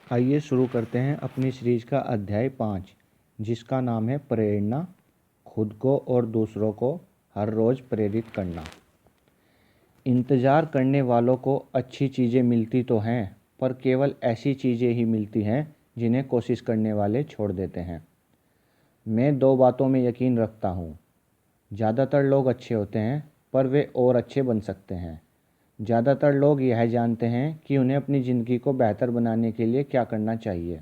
आइए शुरू करते हैं अपनी सीरीज का अध्याय 5, जिसका नाम है प्रेरणा। खुद को और दूसरों को हर रोज़ प्रेरित करना। इंतज़ार करने वालों को अच्छी चीज़ें मिलती तो हैं, पर केवल ऐसी चीज़ें ही मिलती हैं जिन्हें कोशिश करने वाले छोड़ देते हैं। मैं दो बातों में यकीन रखता हूँ। ज़्यादातर लोग अच्छे होते हैं, पर वे और अच्छे बन सकते हैं। ज़्यादातर लोग यह जानते हैं कि उन्हें अपनी ज़िंदगी को बेहतर बनाने के लिए क्या करना चाहिए।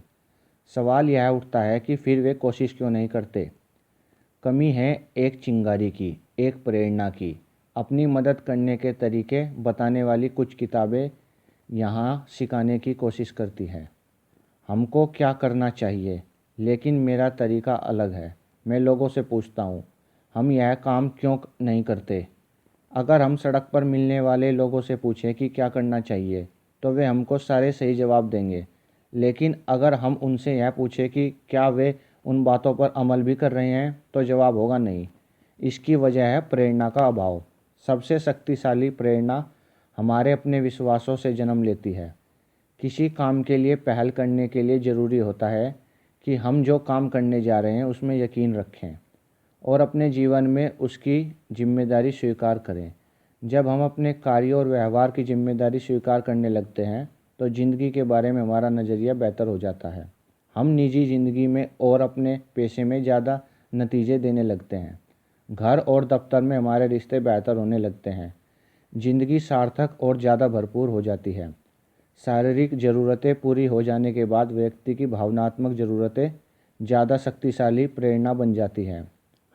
सवाल यह उठता है कि फिर वे कोशिश क्यों नहीं करते। कमी है एक चिंगारी की, एक प्रेरणा की। अपनी मदद करने के तरीके बताने वाली कुछ किताबें यहाँ सिखाने की कोशिश करती हैं हमको क्या करना चाहिए, लेकिन मेरा तरीका अलग है। मैं लोगों से पूछता हूँ, हम यह काम क्यों नहीं करते। अगर हम सड़क पर मिलने वाले लोगों से पूछें कि क्या करना चाहिए, तो वे हमको सारे सही जवाब देंगे। लेकिन अगर हम उनसे यह पूछें कि क्या वे उन बातों पर अमल भी कर रहे हैं, तो जवाब होगा नहीं। इसकी वजह है प्रेरणा का अभाव। सबसे शक्तिशाली प्रेरणा हमारे अपने विश्वासों से जन्म लेती है। किसी काम के लिए पहल करने के लिए ज़रूरी होता है कि हम जो काम करने जा रहे हैं उसमें यकीन रखें और अपने जीवन में उसकी जिम्मेदारी स्वीकार करें। जब हम अपने कार्यों और व्यवहार की जिम्मेदारी स्वीकार करने लगते हैं, तो ज़िंदगी के बारे में हमारा नज़रिया बेहतर हो जाता है। हम निजी ज़िंदगी में और अपने पेशे में ज़्यादा नतीजे देने लगते हैं। घर और दफ्तर में हमारे रिश्ते बेहतर होने लगते हैं। ज़िंदगी सार्थक और ज़्यादा भरपूर हो जाती है। शारीरिक ज़रूरतें पूरी हो जाने के बाद व्यक्ति की भावनात्मक ज़रूरतें ज़्यादा शक्तिशाली प्रेरणा बन जाती हैं।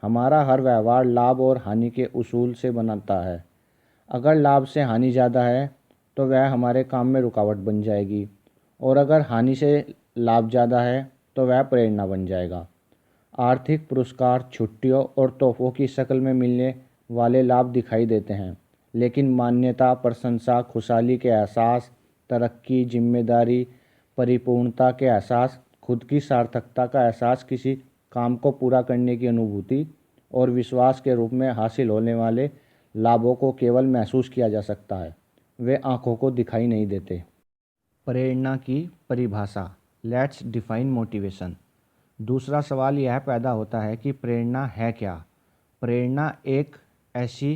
हमारा हर व्यवहार लाभ और हानि के उसूल से बनता है। अगर लाभ से हानि ज़्यादा है, तो वह हमारे काम में रुकावट बन जाएगी, और अगर हानि से लाभ ज़्यादा है, तो वह प्रेरणा बन जाएगा। आर्थिक पुरस्कार, छुट्टियों और तोहफों की शक्ल में मिलने वाले लाभ दिखाई देते हैं, लेकिन मान्यता, प्रशंसा, खुशहाली के एहसास, तरक्की, जिम्मेदारी, परिपूर्णता के एहसास, खुद की सार्थकता का एहसास, किसी काम को पूरा करने की अनुभूति और विश्वास के रूप में हासिल होने वाले लाभों को केवल महसूस किया जा सकता है। वे आंखों को दिखाई नहीं देते। प्रेरणा की परिभाषा। Let's define motivation. दूसरा सवाल यह पैदा होता है कि प्रेरणा है क्या। प्रेरणा एक ऐसी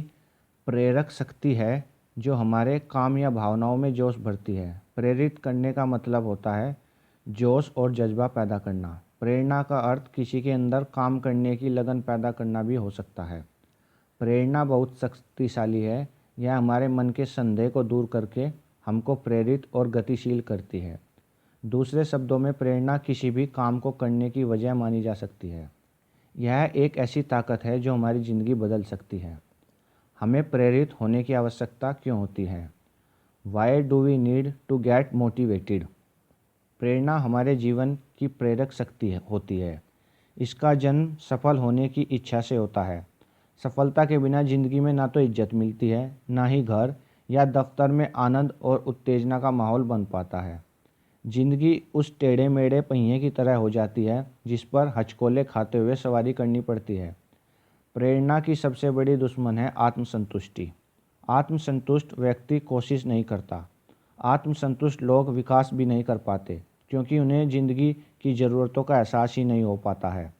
प्रेरक शक्ति है जो हमारे काम या भावनाओं में जोश भरती है। प्रेरित करने का मतलब होता है जोश और जज्बा पैदा करना। प्रेरणा का अर्थ किसी के अंदर काम करने की लगन पैदा करना भी हो सकता है। प्रेरणा बहुत शक्तिशाली है। यह हमारे मन के संदेह को दूर करके हमको प्रेरित और गतिशील करती है। दूसरे शब्दों में, प्रेरणा किसी भी काम को करने की वजह मानी जा सकती है। यह एक ऐसी ताकत है जो हमारी ज़िंदगी बदल सकती है। हमें प्रेरित होने की आवश्यकता क्यों होती है? Why do we need to get motivated? प्रेरणा हमारे जीवन की प्रेरक शक्ति होती है। इसका जन्म सफल होने की इच्छा से होता है। सफलता के बिना ज़िंदगी में ना तो इज्जत मिलती है, ना ही घर या दफ्तर में आनंद और उत्तेजना का माहौल बन पाता है। ज़िंदगी उस टेढ़े मेढ़े पहिए की तरह हो जाती है जिस पर हचकोले खाते हुए सवारी करनी पड़ती है। प्रेरणा की सबसे बड़ी दुश्मन है आत्मसंतुष्टि। आत्मसंतुष्ट व्यक्ति कोशिश नहीं करता। आत्मसंतुष्ट लोग विकास भी नहीं कर पाते, क्योंकि उन्हें ज़िंदगी की ज़रूरतों का एहसास ही नहीं हो पाता है।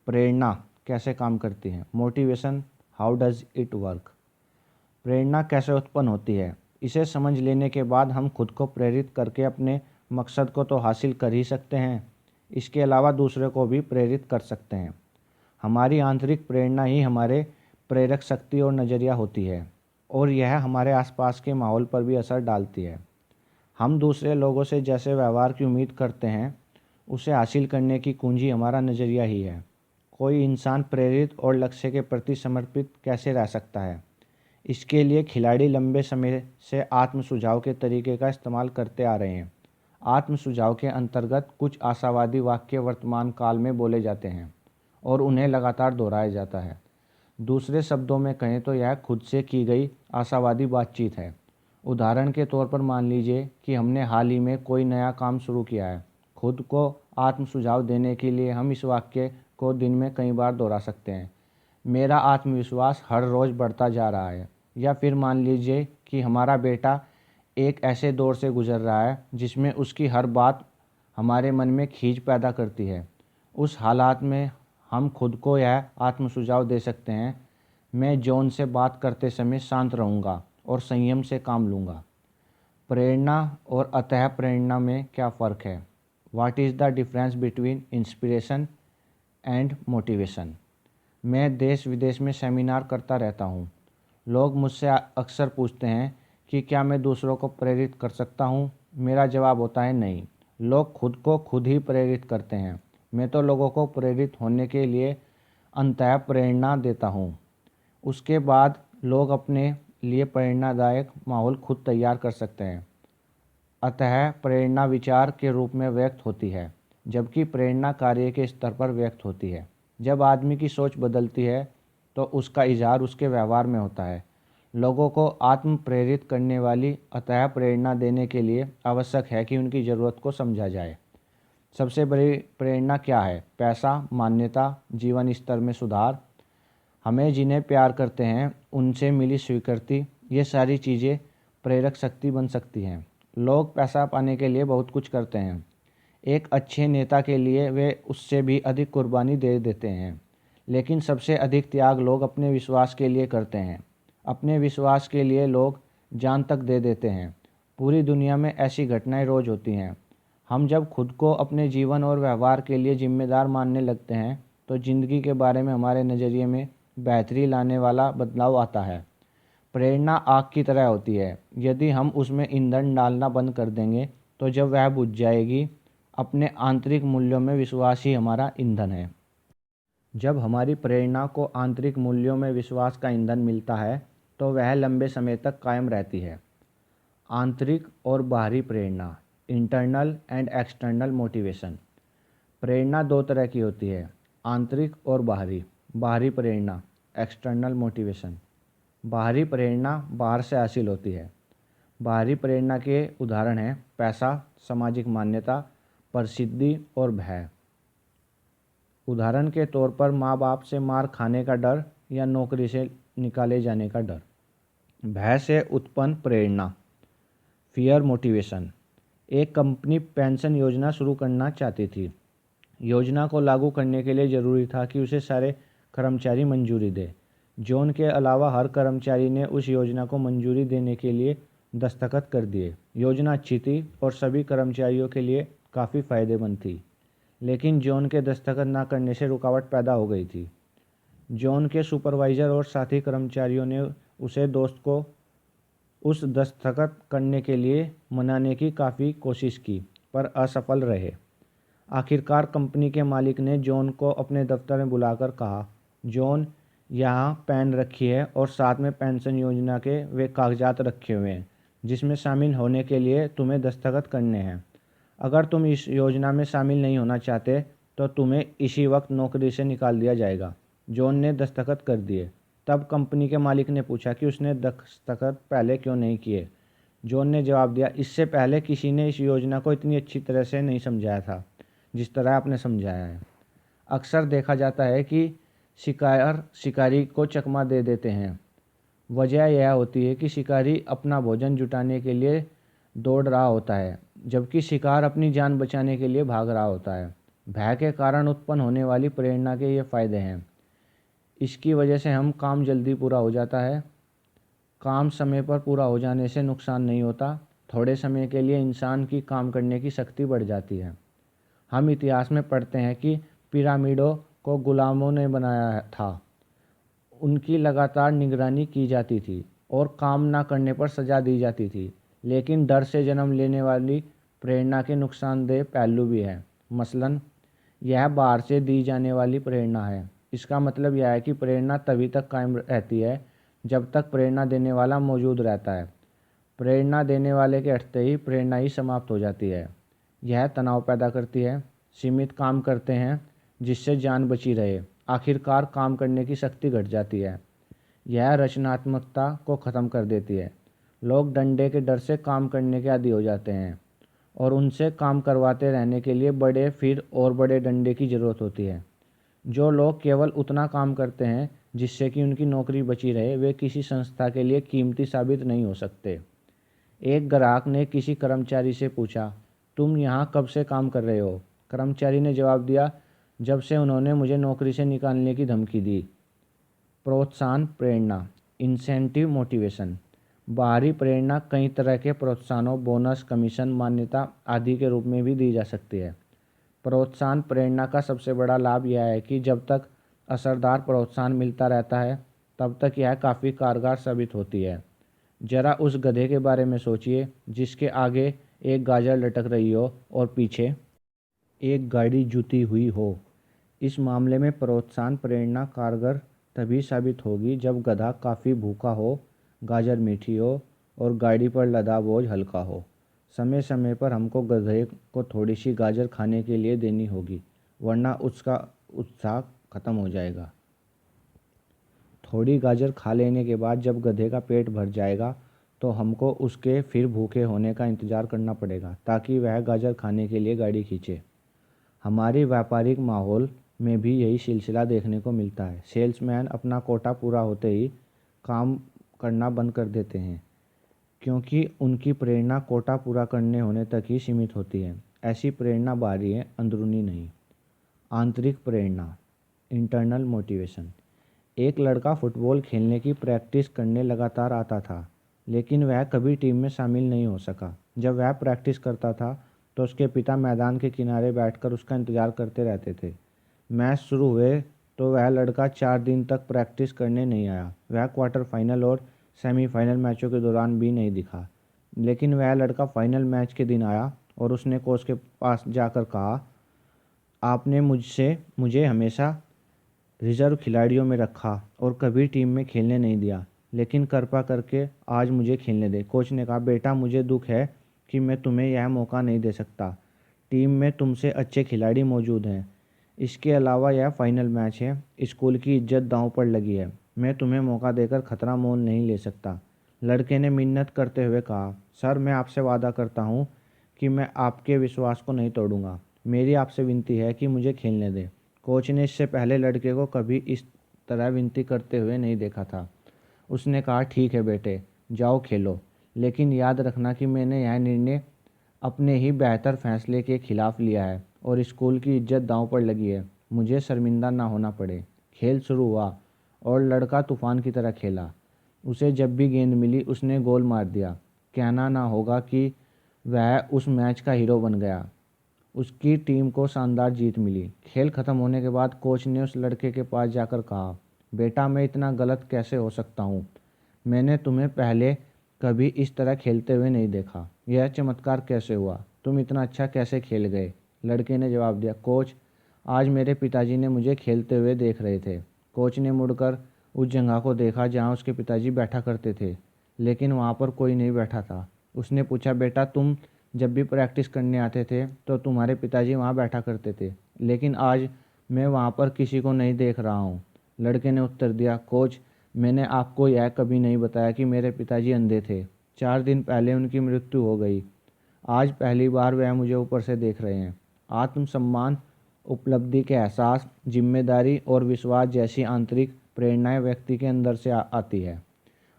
प्रेरणा कैसे काम करती है? Motivation, how does it work? प्रेरणा कैसे उत्पन्न होती है? इसे समझ लेने के बाद हम खुद को प्रेरित करके अपने मकसद को तो हासिल कर ही सकते हैं, इसके अलावा दूसरे को भी प्रेरित कर सकते हैं। हमारी आंतरिक प्रेरणा ही हमारे प्रेरक शक्ति और नज़रिया होती है, और यह हमारे आसपास के माहौल पर भी असर डालती है। हम दूसरे लोगों से जैसे व्यवहार की उम्मीद करते हैं, उसे हासिल करने की कुंजी हमारा नज़रिया ही है। कोई इंसान प्रेरित और लक्ष्य के प्रति समर्पित कैसे रह सकता है? इसके लिए खिलाड़ी लंबे समय से आत्म सुझाव के तरीके का इस्तेमाल करते आ रहे हैं। आत्म सुझाव के अंतर्गत कुछ आशावादी वाक्य वर्तमान काल में बोले जाते हैं और उन्हें लगातार दोहराया जाता है। दूसरे शब्दों में कहें तो यह खुद से की गई आशावादी बातचीत है। उदाहरण के तौर पर मान लीजिए कि हमने हाल ही में कोई नया काम शुरू किया है। खुद को आत्म सुझाव देने के लिए हम इस वाक्य को दिन में कई बार दोहरा सकते हैं। मेरा आत्मविश्वास हर रोज़ बढ़ता जा रहा है। या फिर मान लीजिए कि हमारा बेटा एक ऐसे दौर से गुजर रहा है जिसमें उसकी हर बात हमारे मन में खींच पैदा करती है। उस हालात में हम खुद को यह आत्म सुझाव दे सकते हैं, मैं जॉन से बात करते समय शांत रहूँगा और संयम से काम लूँगा। प्रेरणा और अतः प्रेरणा में क्या फ़र्क है? What is the difference between inspiration and motivation? मैं देश विदेश में सेमिनार करता रहता हूँ। लोग मुझसे अक्सर पूछते हैं कि क्या मैं दूसरों को प्रेरित कर सकता हूँ? मेरा जवाब होता है नहीं। लोग खुद को खुद ही प्रेरित करते हैं। मैं तो लोगों को प्रेरित होने के लिए अंतः प्रेरणा देता हूँ। उसके बाद लोग अपने लिए प्रेरणादायक माहौल खुद तैयार कर सकते हैं। अतः प्रेरणा विचार के रूप में व्यक्त होती है, जबकि प्रेरणा कार्य के स्तर पर व्यक्त होती है। जब आदमी की सोच बदलती है तो उसका इजहार उसके व्यवहार में होता है। लोगों को आत्म प्रेरित करने वाली अतः प्रेरणा देने के लिए आवश्यक है कि उनकी ज़रूरत को समझा जाए। सबसे बड़ी प्रेरणा क्या है? पैसा, मान्यता, जीवन स्तर में सुधार, हमें जिन्हें प्यार करते हैं उनसे मिली स्वीकृति, ये सारी चीज़ें प्रेरक शक्ति बन सकती हैं। लोग पैसा पाने के लिए बहुत कुछ करते हैं। एक अच्छे नेता के लिए वे उससे भी अधिक कुर्बानी दे देते हैं, लेकिन सबसे अधिक त्याग लोग अपने विश्वास के लिए करते हैं। अपने विश्वास के लिए लोग जान तक दे देते हैं। पूरी दुनिया में ऐसी घटनाएं रोज होती हैं। हम जब खुद को अपने जीवन और व्यवहार के लिए जिम्मेदार मानने लगते हैं तो ज़िंदगी के बारे में हमारे नज़रिए में बेहतरी लाने वाला बदलाव आता है। प्रेरणा आग की तरह होती है। यदि हम उसमें ईंधन डालना बंद कर देंगे तो जब वह बुझ जाएगी। अपने आंतरिक मूल्यों में विश्वास ही हमारा ईंधन है। जब हमारी प्रेरणा को आंतरिक मूल्यों में विश्वास का ईंधन मिलता है तो वह लंबे समय तक कायम रहती है। आंतरिक और बाहरी प्रेरणा, इंटरनल एंड एक्सटर्नल मोटिवेशन। प्रेरणा दो तरह की होती है, आंतरिक और बाहरी। बाहरी प्रेरणा, एक्सटर्नल मोटिवेशन। बाहरी प्रेरणा बाहर से हासिल होती है। बाहरी प्रेरणा के उदाहरण हैं पैसा, सामाजिक मान्यता, प्रसिद्धि और भय। उदाहरण के तौर पर माँ बाप से मार खाने का डर या नौकरी से निकाले जाने का डर। भय से उत्पन्न प्रेरणा, फियर मोटिवेशन। एक कंपनी पेंशन योजना शुरू करना चाहती थी। योजना को लागू करने के लिए ज़रूरी था कि उसे सारे कर्मचारी मंजूरी दें। जॉन के अलावा हर कर्मचारी ने उस योजना को मंजूरी देने के लिए दस्तखत कर दिए। योजना अच्छी थी और सभी कर्मचारियों के लिए काफ़ी फ़ायदेमंद थी, लेकिन जॉन के दस्तखत न करने से रुकावट पैदा हो गई थी। जॉन के सुपरवाइज़र और साथी कर्मचारियों ने उसे दोस्त को उस दस्तखत करने के लिए मनाने की काफ़ी कोशिश की, पर असफल रहे। आखिरकार कंपनी के मालिक ने जॉन को अपने दफ्तर में बुलाकर कहा, जॉन, यहाँ पेन रखी है और साथ में पेंशन योजना के वे कागजात रखे हुए हैं जिसमें शामिल होने के लिए तुम्हें दस्तखत करने हैं। अगर तुम इस योजना में शामिल नहीं होना चाहते तो तुम्हें इसी वक्त नौकरी से निकाल दिया जाएगा। जॉन ने दस्तखत कर दिए। तब कंपनी के मालिक ने पूछा कि उसने दस्तखत पहले क्यों नहीं किए। जॉन ने जवाब दिया, इससे पहले किसी ने इस योजना को इतनी अच्छी तरह से नहीं समझाया था जिस तरह आपने समझाया है। अक्सर देखा जाता है कि शिकारी को चकमा दे देते हैं। वजह यह होती है कि शिकारी अपना भोजन जुटाने के लिए दौड़ रहा होता है, जबकि शिकार अपनी जान बचाने के लिए भाग रहा होता है। भय के कारण उत्पन्न होने वाली प्रेरणा के ये फायदे हैं। इसकी वजह से हम काम जल्दी पूरा हो जाता है। काम समय पर पूरा हो जाने से नुकसान नहीं होता। थोड़े समय के लिए इंसान की काम करने की शक्ति बढ़ जाती है। हम इतिहास में पढ़ते हैं कि पिरामिडों को गुलामों ने बनाया था। उनकी लगातार निगरानी की जाती थी और काम ना करने पर सज़ा दी जाती थी। लेकिन डर से जन्म लेने वाली प्रेरणा के नुकसानदेह पहलू भी हैं। मसलन यह बाहर से दी जाने वाली प्रेरणा है। इसका मतलब यह है कि प्रेरणा तभी तक कायम रहती है जब तक प्रेरणा देने वाला मौजूद रहता है। प्रेरणा देने वाले के हटते ही प्रेरणा ही समाप्त हो जाती है। यह तनाव पैदा करती है। सीमित काम करते हैं जिससे जान बची रहे। आखिरकार काम करने की शक्ति घट जाती है। यह रचनात्मकता को ख़त्म कर देती है। लोग डंडे के डर से काम करने के आदी हो जाते हैं और उनसे काम करवाते रहने के लिए बड़े फिर और बड़े डंडे की ज़रूरत होती है। जो लोग केवल उतना काम करते हैं जिससे कि उनकी नौकरी बची रहे, वे किसी संस्था के लिए कीमती साबित नहीं हो सकते। एक ग्राहक ने किसी कर्मचारी से पूछा, तुम यहाँ कब से काम कर रहे हो? कर्मचारी ने जवाब दिया, जब से उन्होंने मुझे नौकरी से निकालने की धमकी दी। प्रोत्साहन प्रेरणा, इंसेंटिव मोटिवेशन। बाहरी प्रेरणा कई तरह के प्रोत्साहनों, बोनस, कमीशन, मान्यता आदि के रूप में भी दी जा सकती है। प्रोत्साहन प्रेरणा का सबसे बड़ा लाभ यह है कि जब तक असरदार प्रोत्साहन मिलता रहता है तब तक यह काफ़ी कारगर साबित होती है। जरा उस गधे के बारे में सोचिए जिसके आगे एक गाजर लटक रही हो और पीछे एक गाड़ी जुती हुई हो। इस मामले में प्रोत्साहन प्रेरणा कारगर तभी साबित होगी जब गधा काफ़ी भूखा हो, गाजर मीठी हो और गाड़ी पर लदा बोझ हल्का हो। समय समय पर हमको गधे को थोड़ी सी गाजर खाने के लिए देनी होगी, वरना उसका उत्साह खत्म हो जाएगा। थोड़ी गाजर खा लेने के बाद जब गधे का पेट भर जाएगा तो हमको उसके फिर भूखे होने का इंतज़ार करना पड़ेगा ताकि वह गाजर खाने के लिए गाड़ी खींचे। हमारे व्यापारिक माहौल में भी यही सिलसिला देखने को मिलता है। सेल्समैन अपना कोटा पूरा होते ही काम करना बंद कर देते हैं क्योंकि उनकी प्रेरणा कोटा पूरा करने होने तक ही सीमित होती है। ऐसी प्रेरणा बाहरी है, अंदरूनी नहीं। आंतरिक प्रेरणा, इंटरनल मोटिवेशन। एक लड़का फुटबॉल खेलने की प्रैक्टिस करने लगातार आता था, लेकिन वह कभी टीम में शामिल नहीं हो सका। जब वह प्रैक्टिस करता था तो उसके पिता मैदान के किनारे बैठकर उसका इंतज़ार करते रहते थे। मैच शुरू हुए तो वह लड़का 4 दिन तक प्रैक्टिस करने नहीं आया। वह क्वार्टर फाइनल और सेमीफाइनल मैचों के दौरान भी नहीं दिखा, लेकिन वह लड़का फाइनल मैच के दिन आया और उसने कोच के पास जाकर कहा, आपने मुझे हमेशा रिजर्व खिलाड़ियों में रखा और कभी टीम में खेलने नहीं दिया, लेकिन कृपा करके आज मुझे खेलने दे। कोच ने कहा, बेटा मुझे दुख है कि मैं तुम्हें यह मौका नहीं दे सकता। टीम में तुमसे अच्छे खिलाड़ी मौजूद हैं। इसके अलावा यह फाइनल मैच है, स्कूल की इज्जत दांव पर लगी है। मैं तुम्हें मौका देकर खतरा मोल नहीं ले सकता। लड़के ने मिन्नत करते हुए कहा, सर मैं आपसे वादा करता हूँ कि मैं आपके विश्वास को नहीं तोड़ूंगा। मेरी आपसे विनती है कि मुझे खेलने दें। कोच ने इससे पहले लड़के को कभी इस तरह विनती करते हुए नहीं देखा था। उसने कहा, ठीक है बेटे, जाओ खेलो, लेकिन याद रखना कि मैंने यह निर्णय अपने ही बेहतर फैसले के खिलाफ लिया है और स्कूल की इज्जत दांव पर लगी है। मुझे शर्मिंदा ना होना पड़े। खेल शुरू हुआ और लड़का तूफान की तरह खेला। उसे जब भी गेंद मिली उसने गोल मार दिया। कहना ना होगा कि वह उस मैच का हीरो बन गया। उसकी टीम को शानदार जीत मिली। खेल खत्म होने के बाद कोच ने उस लड़के के पास जाकर कहा, बेटा मैं इतना गलत कैसे हो सकता हूँ? मैंने तुम्हें पहले कभी इस तरह खेलते हुए नहीं देखा। यह चमत्कार कैसे हुआ? तुम इतना अच्छा कैसे खेल गए? लड़के ने जवाब दिया, कोच आज मेरे पिताजी ने मुझे खेलते हुए देख रहे थे। कोच ने मुड़कर उस जगह को देखा जहाँ उसके पिताजी बैठा करते थे, लेकिन वहाँ पर कोई नहीं बैठा था। उसने पूछा, बेटा तुम जब भी प्रैक्टिस करने आते थे तो तुम्हारे पिताजी वहाँ बैठा करते थे, लेकिन आज मैं वहाँ पर किसी को नहीं देख रहा हूँ। लड़के ने उत्तर दिया, कोच मैंने आपको यह कभी नहीं बताया कि मेरे पिताजी अंधे थे। 4 दिन पहले उनकी मृत्यु हो गई। आज पहली बार वह मुझे ऊपर से देख रहे हैं। आत्मसम्मान, उपलब्धि के एहसास, जिम्मेदारी और विश्वास जैसी आंतरिक प्रेरणाएं व्यक्ति के अंदर से आती है।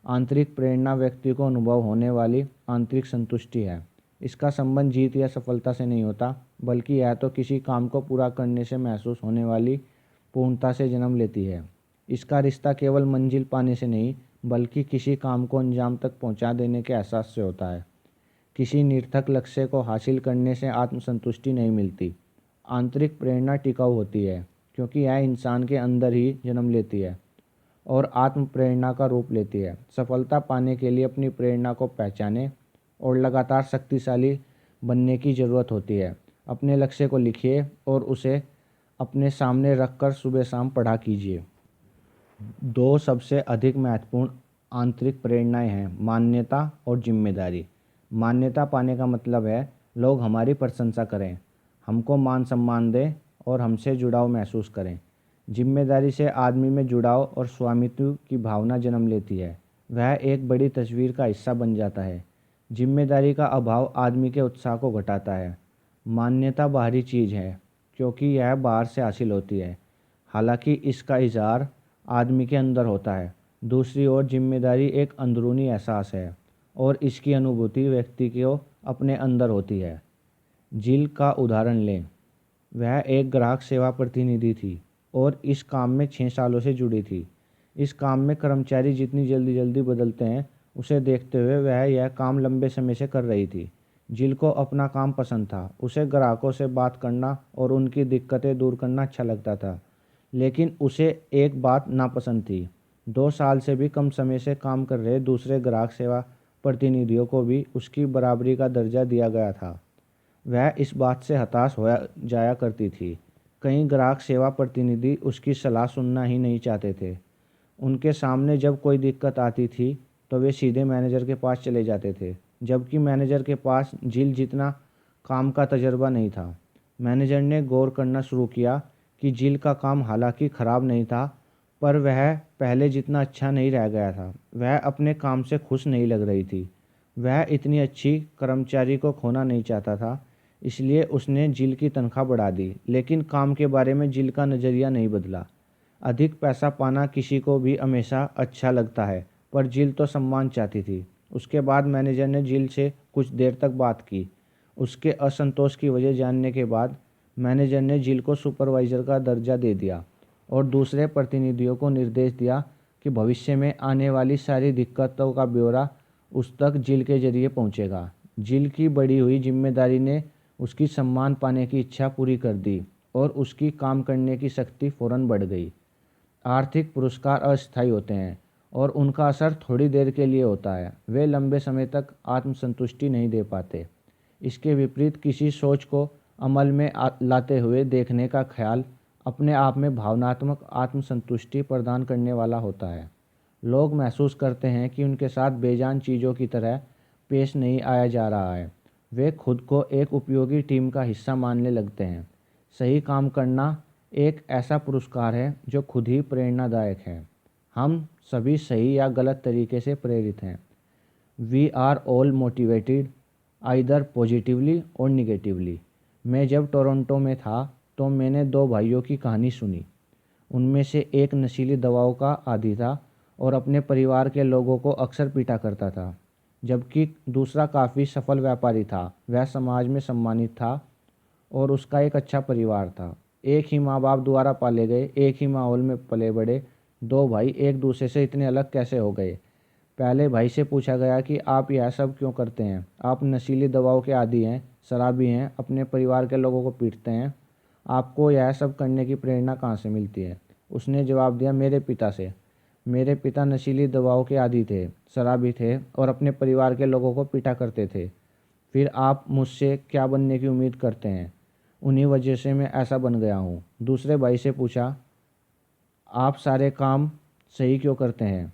आंतरिक प्रेरणा व्यक्ति को अनुभव होने वाली आंतरिक संतुष्टि है। इसका संबंध जीत या सफलता से नहीं होता, बल्कि यह तो किसी काम को पूरा करने से महसूस होने वाली पूर्णता से जन्म लेती है। इसका रिश्ता केवल मंजिल पाने से नहीं, बल्कि किसी काम को अंजाम तक पहुंचा देने के एहसास से होता है। किसी निरर्थक लक्ष्य को हासिल करने से आत्मसंतुष्टि नहीं मिलती। आंतरिक प्रेरणा टिकाऊ होती है क्योंकि यह इंसान के अंदर ही जन्म लेती है और आत्म प्रेरणा का रूप लेती है। सफलता पाने के लिए अपनी प्रेरणा को पहचानें और लगातार शक्तिशाली बनने की ज़रूरत होती है। अपने लक्ष्य को लिखिए और उसे अपने सामने रखकर सुबह शाम पढ़ा कीजिए। 2 सबसे अधिक महत्वपूर्ण आंतरिक प्रेरणाएं हैं, मान्यता और जिम्मेदारी। मान्यता पाने का मतलब है लोग हमारी प्रशंसा करें, हमको मान सम्मान दें और हमसे जुड़ाव महसूस करें। जिम्मेदारी से आदमी में जुड़ाव और स्वामित्व की भावना जन्म लेती है। वह एक बड़ी तस्वीर का हिस्सा बन जाता है। जिम्मेदारी का अभाव आदमी के उत्साह को घटाता है। मान्यता बाहरी चीज़ है क्योंकि यह बाहर से हासिल होती है, हालांकि इसका इज़हार आदमी के अंदर होता है। दूसरी ओर जिम्मेदारी एक अंदरूनी एहसास है और इसकी अनुभूति व्यक्ति को अपने अंदर होती है। जिल का उदाहरण लें। वह एक ग्राहक सेवा प्रतिनिधि थी और इस काम में 6 सालों से जुड़ी थी। इस काम में कर्मचारी जितनी जल्दी जल्दी बदलते हैं, उसे देखते हुए वह यह काम लंबे समय से कर रही थी। जिल को अपना काम पसंद था। उसे ग्राहकों से बात करना और उनकी दिक्कतें दूर करना अच्छा लगता था। लेकिन उसे एक बात नापसंद थी। 2 साल से भी कम समय से काम कर रहे दूसरे ग्राहक सेवा प्रतिनिधियों को भी उसकी बराबरी का दर्जा दिया गया था। वह इस बात से हताश हो जाया करती थी। कई ग्राहक सेवा प्रतिनिधि उसकी सलाह सुनना ही नहीं चाहते थे। उनके सामने जब कोई दिक्कत आती थी तो वे सीधे मैनेजर के पास चले जाते थे, जबकि मैनेजर के पास जिल जितना काम का तजर्बा नहीं था। मैनेजर ने गौर करना शुरू किया कि जिल का काम हालांकि ख़राब नहीं था, पर वह पहले जितना अच्छा नहीं रह गया था। वह अपने काम से खुश नहीं लग रही थी। वह इतनी अच्छी कर्मचारी को खोना नहीं चाहता था, इसलिए उसने जिल की तनख्वाह बढ़ा दी। लेकिन काम के बारे में जिल का नज़रिया नहीं बदला। अधिक पैसा पाना किसी को भी हमेशा अच्छा लगता है, पर जिल तो सम्मान चाहती थी। उसके बाद मैनेजर ने जिल से कुछ देर तक बात की। उसके असंतोष की वजह जानने के बाद मैनेजर ने जिल को सुपरवाइज़र का दर्जा दे दिया और दूसरे प्रतिनिधियों को निर्देश दिया कि भविष्य में आने वाली सारी दिक्कतों का ब्यौरा उस तक जिल के जरिए पहुंचेगा। जिल की बढ़ी हुई जिम्मेदारी ने उसकी सम्मान पाने की इच्छा पूरी कर दी और उसकी काम करने की शक्ति फौरन बढ़ गई। आर्थिक पुरस्कार अस्थायी होते हैं और उनका असर थोड़ी देर के लिए होता है। वे लंबे समय तक आत्मसंतुष्टि नहीं दे पाते। इसके विपरीत किसी सोच को अमल में लाते हुए देखने का ख्याल अपने आप में भावनात्मक आत्मसंतुष्टि प्रदान करने वाला होता है। लोग महसूस करते हैं कि उनके साथ बेजान चीज़ों की तरह पेश नहीं आया जा रहा है। वे खुद को एक उपयोगी टीम का हिस्सा मानने लगते हैं। सही काम करना एक ऐसा पुरस्कार है जो खुद ही प्रेरणादायक है। हम सभी सही या गलत तरीके से प्रेरित हैं। We are all motivated either positively or negatively. मैं जब टोरंटो में था तो मैंने 2 भाइयों की कहानी सुनी। उनमें से एक नशीली दवाओं का आदी था और अपने परिवार के लोगों को अक्सर पीटा करता था, जबकि दूसरा काफ़ी सफल व्यापारी था। वह समाज में सम्मानित था और उसका एक अच्छा परिवार था। एक ही माँ बाप द्वारा पाले गए, एक ही माहौल में पले बड़े 2 भाई एक दूसरे से इतने अलग कैसे हो गए। पहले भाई से पूछा गया कि आप यह सब क्यों करते हैं? आप नशीली दवाओं के आदी हैं, शराबी हैं, अपने परिवार के लोगों को पीटते हैं। आपको यह सब करने की प्रेरणा कहाँ से मिलती है? उसने जवाब दिया, मेरे पिता से। मेरे पिता नशीली दवाओं के आदी थे, शराबी थे और अपने परिवार के लोगों को पीटा करते थे। फिर आप मुझसे क्या बनने की उम्मीद करते हैं? उन्हीं वजह से मैं ऐसा बन गया हूँ। दूसरे भाई से पूछा, आप सारे काम सही क्यों करते हैं?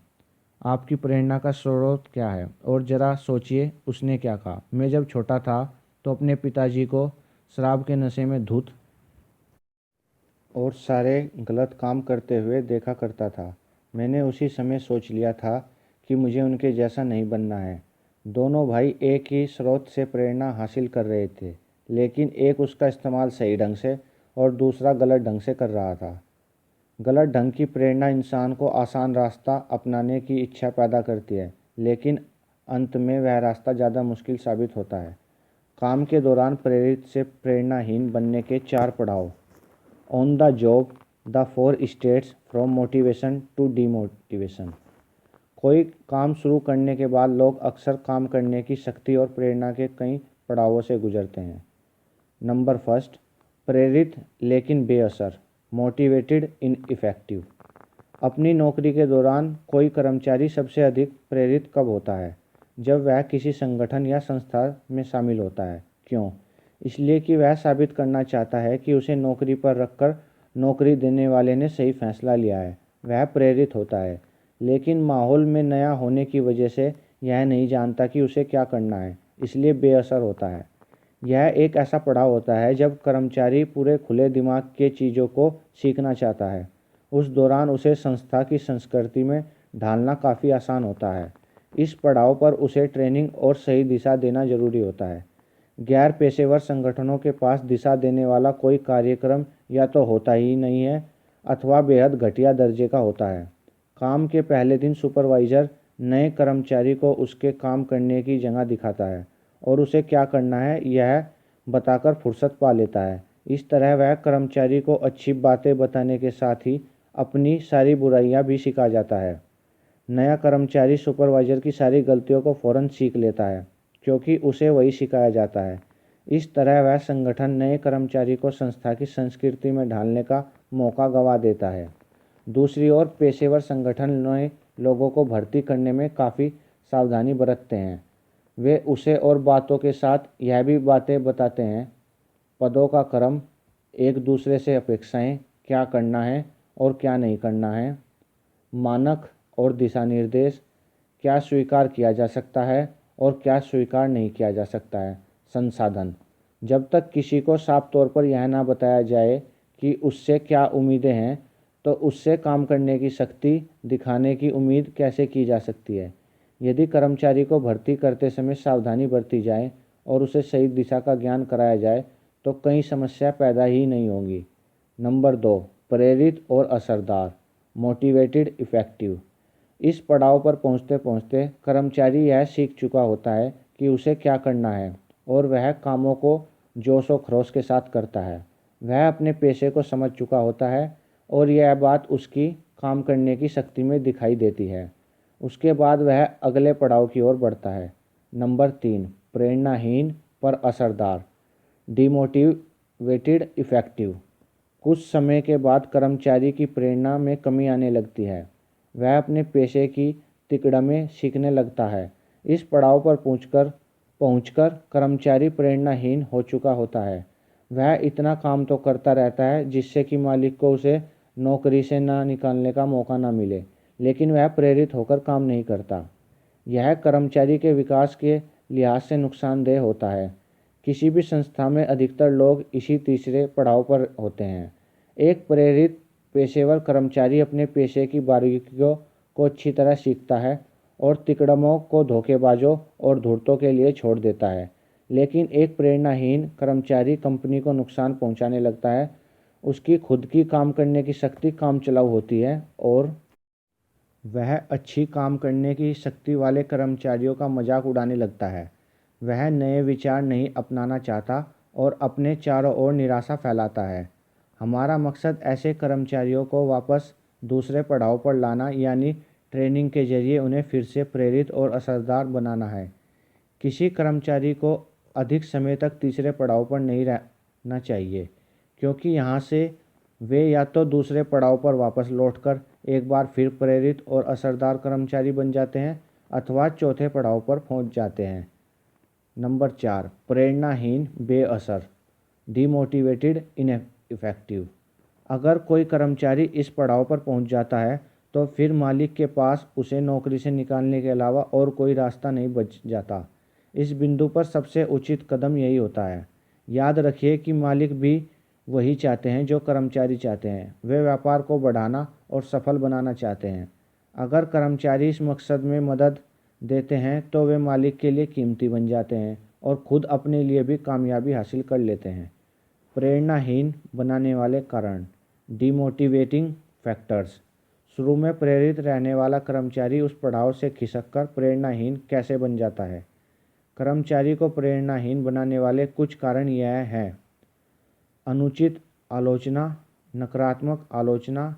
आपकी प्रेरणा का स्रोत क्या है? और ज़रा सोचिए उसने क्या कहा। मैं जब छोटा था तो अपने पिताजी को शराब के नशे में धुत और सारे गलत काम करते हुए देखा करता था। मैंने उसी समय सोच लिया था कि मुझे उनके जैसा नहीं बनना है। दोनों भाई एक ही स्रोत से प्रेरणा हासिल कर रहे थे, लेकिन एक उसका इस्तेमाल सही ढंग से और दूसरा गलत ढंग से कर रहा था। गलत ढंग की प्रेरणा इंसान को आसान रास्ता अपनाने की इच्छा पैदा करती है, लेकिन अंत में वह रास्ता ज़्यादा मुश्किल साबित होता है। काम के दौरान प्रेरित से प्रेरणाहीन बनने के 4 पड़ाव। On the job the 4 states from motivation to demotivation. कोई काम शुरू करने के बाद लोग अक्सर काम करने की शक्ति और प्रेरणा के कई पड़ावों से गुजरते हैं। नंबर फर्स्ट, प्रेरित लेकिन बेअसर, मोटिवेटेड इनइफेक्टिव। अपनी नौकरी के दौरान कोई कर्मचारी सबसे अधिक प्रेरित कब होता है? जब वह किसी संगठन या संस्था में शामिल होता है। क्यों? इसलिए कि वह साबित करना चाहता है कि उसे नौकरी पर रखकर नौकरी देने वाले ने सही फैसला लिया है। वह प्रेरित होता है, लेकिन माहौल में नया होने की वजह से यह नहीं जानता कि उसे क्या करना है, इसलिए बेअसर होता है। यह एक ऐसा पड़ाव होता है जब कर्मचारी पूरे खुले दिमाग के चीज़ों को सीखना चाहता है। उस दौरान उसे संस्था की संस्कृति में ढालना काफ़ी आसान होता है। इस पड़ाव पर उसे ट्रेनिंग और सही दिशा देना जरूरी होता है। गैर पेशेवर संगठनों के पास दिशा देने वाला कोई कार्यक्रम या तो होता ही नहीं है अथवा बेहद घटिया दर्जे का होता है। काम के पहले दिन सुपरवाइज़र नए कर्मचारी को उसके काम करने की जगह दिखाता है और उसे क्या करना है यह बताकर फुर्सत पा लेता है। इस तरह वह कर्मचारी को अच्छी बातें बताने के साथ ही अपनी सारी बुराइयां भी सिखा जाता है। नया कर्मचारी सुपरवाइजर की सारी गलतियों को फौरन सीख लेता है, क्योंकि उसे वही सिखाया जाता है। इस तरह वह संगठन नए कर्मचारी को संस्था की संस्कृति में ढालने का मौका गंवा देता है। दूसरी ओर पेशेवर संगठन नए लोगों को भर्ती करने में काफ़ी सावधानी बरतते हैं। वे उसे और बातों के साथ यह भी बातें बताते हैं, पदों का क्रम, एक दूसरे से अपेक्षाएं, क्या करना है और क्या नहीं करना है, मानक और दिशा निर्देश, क्या स्वीकार किया जा सकता है और क्या स्वीकार नहीं किया जा सकता है, संसाधन। जब तक किसी को साफ तौर पर यह ना बताया जाए कि उससे क्या उम्मीदें हैं, तो उससे काम करने की शक्ति दिखाने की उम्मीद कैसे की जा सकती है। यदि कर्मचारी को भर्ती करते समय सावधानी बरती जाए और उसे सही दिशा का ज्ञान कराया जाए तो कई समस्या पैदा ही नहीं होंगी। नंबर 2, प्रेरित और असरदार, मोटिवेटेड इफ़ेक्टिव। इस पड़ाव पर पहुंचते पहुंचते कर्मचारी यह सीख चुका होता है कि उसे क्या करना है और वह कामों को जोश और खरोश के साथ करता है। वह अपने पेशे को समझ चुका होता है और यह बात उसकी काम करने की शक्ति में दिखाई देती है। उसके बाद वह अगले पड़ाव की ओर बढ़ता है। नंबर 3, प्रेरणाहीन पर असरदार, डिमोटिवेटेड इफ़ेक्टिव। कुछ समय के बाद कर्मचारी की प्रेरणा में कमी आने लगती है। वह अपने पेशे की तिकड़ में सीखने लगता है। इस पड़ाव पर पहुंचकर कर्मचारी प्रेरणाहीन हो चुका होता है। वह इतना काम तो करता रहता है जिससे कि मालिक को उसे नौकरी से ना निकालने का मौका ना मिले, लेकिन वह प्रेरित होकर काम नहीं करता। यह कर्मचारी के विकास के लिहाज से नुकसानदेह होता है। किसी भी संस्था में अधिकतर लोग इसी तीसरे पड़ाव पर होते हैं। एक प्रेरित पेशेवर कर्मचारी अपने पेशे की बारीकियों को अच्छी तरह सीखता है और तिकड़मों को धोखेबाजों और धूर्तों के लिए छोड़ देता है। लेकिन एक प्रेरणाहीन कर्मचारी कंपनी को नुकसान पहुंचाने लगता है। उसकी खुद की काम करने की शक्ति कामचलाऊ होती है और वह अच्छी काम करने की शक्ति वाले कर्मचारियों का मजाक उड़ाने लगता है। वह नए विचार नहीं अपनाना चाहता और अपने चारों ओर निराशा फैलाता है। हमारा मकसद ऐसे कर्मचारियों को वापस दूसरे पड़ाव पर लाना, यानी ट्रेनिंग के जरिए उन्हें फिर से प्रेरित और असरदार बनाना है। किसी कर्मचारी को अधिक समय तक तीसरे पड़ाव पर नहीं रहना चाहिए, क्योंकि यहाँ से वे या तो दूसरे पड़ाव पर वापस लौटकर एक बार फिर प्रेरित और असरदार कर्मचारी बन जाते हैं अथवा चौथे पड़ाव पर पहुँच जाते हैं। नंबर 4, प्रेरणाहीन बेअसर, डिमोटिवेटेड इनइफेक्टिव। अगर कोई कर्मचारी इस पड़ाव पर पहुंच जाता है तो फिर मालिक के पास उसे नौकरी से निकालने के अलावा और कोई रास्ता नहीं बच जाता। इस बिंदु पर सबसे उचित कदम यही होता है। याद रखिए कि मालिक भी वही चाहते हैं जो कर्मचारी चाहते हैं। वे व्यापार को बढ़ाना और सफल बनाना चाहते हैं। अगर कर्मचारी इस मकसद में मदद देते हैं तो वे मालिक के लिए कीमती बन जाते हैं और खुद अपने लिए भी कामयाबी हासिल कर लेते हैं। प्रेरणाहीन बनाने वाले कारण, डिमोटिवेटिंग फैक्टर्स। शुरू में प्रेरित रहने वाला कर्मचारी उस पड़ाव से खिसककर प्रेरणाहीन कैसे बन जाता है। कर्मचारी को प्रेरणाहीन बनाने वाले कुछ कारण यह हैं: अनुचित आलोचना, नकारात्मक आलोचना,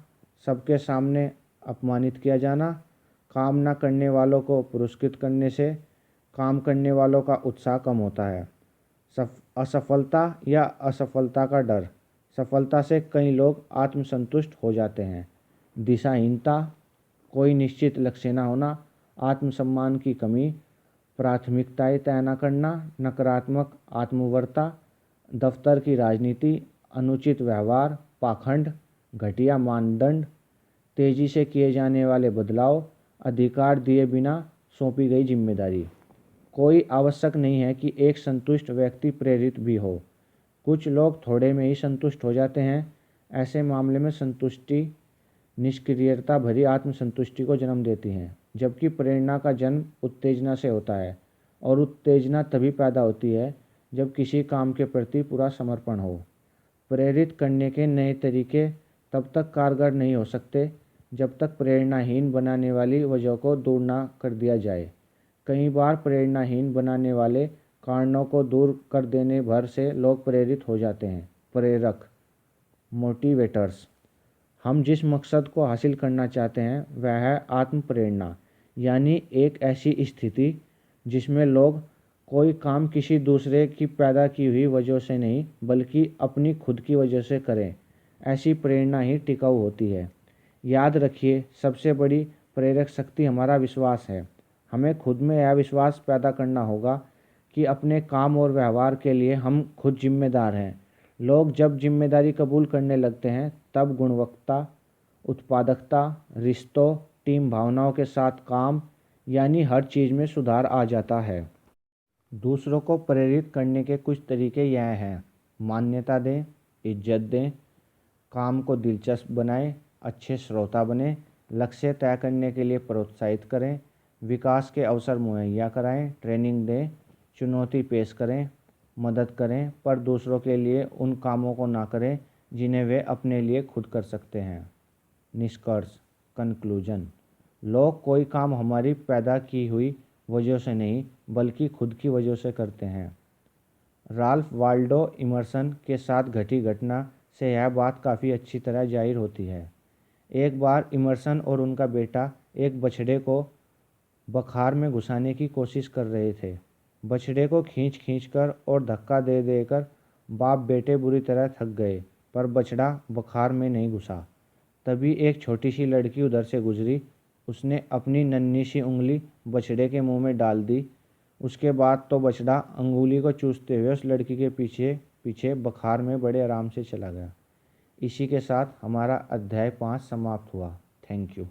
सबके सामने अपमानित किया जाना, काम न करने वालों को पुरस्कृत करने से काम करने वालों का उत्साह कम होता है। असफलता या असफलता का डर, सफलता से कई लोग आत्मसंतुष्ट हो जाते हैं। दिशाहीनता, कोई निश्चित लक्ष्य न होना, आत्मसम्मान की कमी, प्राथमिकताएं तय न करना, नकारात्मक आत्मवर्ता, दफ्तर की राजनीति, अनुचित व्यवहार, पाखंड, घटिया मानदंड, तेजी से किए जाने वाले बदलाव, अधिकार दिए बिना सौंपी गई जिम्मेदारी। कोई आवश्यक नहीं है कि एक संतुष्ट व्यक्ति प्रेरित भी हो। कुछ लोग थोड़े में ही संतुष्ट हो जाते हैं। ऐसे मामले में संतुष्टि निष्क्रियता भरी आत्मसंतुष्टि को जन्म देती है, जबकि प्रेरणा का जन्म उत्तेजना से होता है और उत्तेजना तभी पैदा होती है जब किसी काम के प्रति पूरा समर्पण हो। प्रेरित करने के नए तरीके तब तक कारगर नहीं हो सकते जब तक प्रेरणाहीन बनाने वाली वजह को दूर ना कर दिया जाए। कई बार प्रेरणाहीन बनाने वाले कारणों को दूर कर देने भर से लोग प्रेरित हो जाते हैं। प्रेरक मोटिवेटर्स। हम जिस मकसद को हासिल करना चाहते हैं वह है आत्म प्रेरणा, यानी एक ऐसी स्थिति जिसमें लोग कोई काम किसी दूसरे की पैदा की हुई वजह से नहीं बल्कि अपनी खुद की वजह से करें। ऐसी प्रेरणा ही टिकाऊ होती है। याद रखिए, सबसे बड़ी प्रेरक शक्ति हमारा विश्वास है। हमें खुद में यह विश्वास पैदा करना होगा कि अपने काम और व्यवहार के लिए हम खुद जिम्मेदार हैं। लोग जब जिम्मेदारी कबूल करने लगते हैं तब गुणवत्ता, उत्पादकता, रिश्तों, टीम भावनाओं के साथ काम, यानी हर चीज़ में सुधार आ जाता है। दूसरों को प्रेरित करने के कुछ तरीके यह हैं: मान्यता दें, इज्जत दें, काम को दिलचस्प बनाएं, अच्छे श्रोता बनें, लक्ष्य तय करने के लिए प्रोत्साहित करें, विकास के अवसर मुहैया कराएं, ट्रेनिंग दें, चुनौती पेश करें, मदद करें, पर दूसरों के लिए उन कामों को ना करें जिन्हें वे अपने लिए खुद कर सकते हैं। निष्कर्ष कंक्लूजन। लोग कोई काम हमारी पैदा की हुई वजह से नहीं बल्कि खुद की वजह से करते हैं। राल्फ वाल्डो इमर्सन के साथ घटी घटना से यह बात काफ़ी अच्छी तरह जाहिर होती है। एक बार इमर्सन और उनका बेटा एक बछड़े को बखार में घुसाने की कोशिश कर रहे थे। बछड़े को खींच कर और धक्का दे देकर बाप बेटे बुरी तरह थक गए, पर बछड़ा बखार में नहीं घुसा। तभी एक छोटी सी लड़की उधर से गुजरी। उसने अपनी नन्ही सी उंगली बछड़े के मुंह में डाल दी। उसके बाद तो बछड़ा अंगुली को चूसते हुए उस लड़की के पीछे पीछे बखार में बड़े आराम से चला गया। इसी के साथ हमारा अध्याय 5 समाप्त हुआ। Thank you.